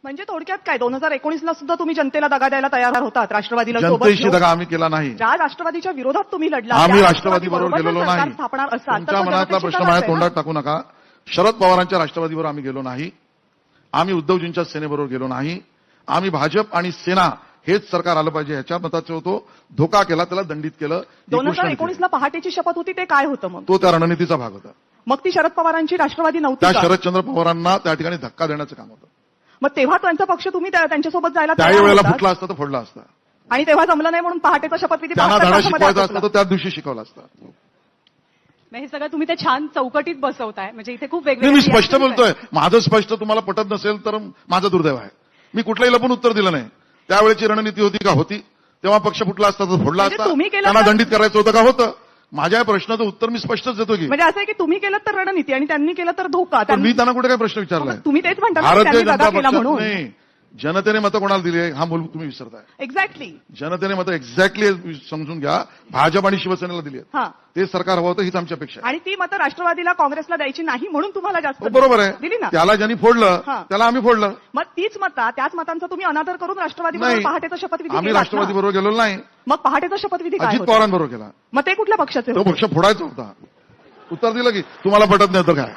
म्हणजे थोडक्यात काय 2019ला सुद्धा तुम्ही जनतेला दगा द्यायला तयार होतात राष्ट्रवादीला सोबत जनतेशी घेऊन? दगा आम्ही केला नाही. ज्या राष्ट्रवादीच्या विरोधात तुम्ही लढला आम्ही त्या राष्ट्रवादी बरोबर गेलेलो सरकार नाही. स्थापणार असाल तर तुमच्या तो मनातला जनतेशी प्रश्न दगाच माझ्या आहे ना? तोंडात टाकू नका. शरद पवारांच्या राष्ट्रवादीवर आम्ही गेलो नाही. आम्ही उद्धवजींच्या सेनेबरोबर गेलो नाही. आम्ही भाजप आणि सेना हेच सरकार आलं पाहिजे ह्याच्या मताचे होतो. धोका केला, त्याला दंडित केलं. ही गोष्ट नाही केली. 2019ला पहाटेची शपथ होती ते काय होतं मग? तो त्या रणनीतीचा भाग होता. मग ती शरद पवारांची राष्ट्रवादी नव्हती त्या का? शरदचंद्र पवारांना त्या ठिकाणी धक्का देण्याचं काम होतं. मग तेव्हा त्यांचा पक्ष तुम्ही त्यांच्यासोबत जायला त्याही तयार वेळेला होतात? फुटला असता तर फोडला असता. आणि तेव्हा जमलं नाही म्हणून पहाटेचा शपथविधी त्यांना 72 धडा तासामध्ये शिकवायचा आटोपला. असता तर त्याच दिवशी शिकवला असता. हे सगळं तुम्ही ते छान चौकटीत बसवताय, म्हणजे इथे खूप मी वेगवेगळे स्पष्ट बोलतोय. माझं स्पष्ट तुम्हाला पटत नसेल तर माझं दुर्दैव आहे. मी कुठल्याही लपून उत्तर दिलं नाही. त्यावेळेची रणनीती होती का? होती. तेव्हा पक्ष फुटला असता तर फोडला म्हणजे असता. तुम्ही केलं त्यांना तर- दंडित करायचं होतं का? होतं. माझ्या या प्रश्नाचं उत्तर मी स्पष्टच देतो की म्हणजे असं आहे की तुम्ही केलं तर रणनीती आणि त्यांनी केलं तर धोका. पण मी त्यांना कुठे काय प्रश्न विचारलाय? तुम्ही तेच म्हणता ना की भारतीय त्यांनी दगा जनता केला पक्षात म्हणून. नाही. जनतेने मतं कोणाला दिली आहे हा मूल तुम्ही विसरताय. एक्झॅक्टली. जनतेने मतं एक्झॅक्टली समजून घ्या. भाजप आणि शिवसेनेला दिली आहेत. हा. ते सरकार हवं होतं हीच आमची अपेक्षा आहे. आणि ती मतं राष्ट्रवादीला काँग्रेसला द्यायची नाही म्हणून तुम्हाला जास्त हो, बरोबर दिली आहे. ना. त्याला ज्यांनी फोडलं हा. त्याला आम्ही फोडलं. मग त्याच मतांचा तुम्ही अनादर करून राष्ट्रवादी नाही. पहाटेचा शपथविधी आम्ही केलात राष्ट्रवादी ना. बरोबर गेलो नाही. मग पहाटेचा शपथविधी काय अजित होता? पवारांबरोबर केला. मग ते कुठल्या पक्षाचे तो होते? पक्ष फोडायचा होता. उत्तर दिलं की तुम्हाला पटत नाही तर काय.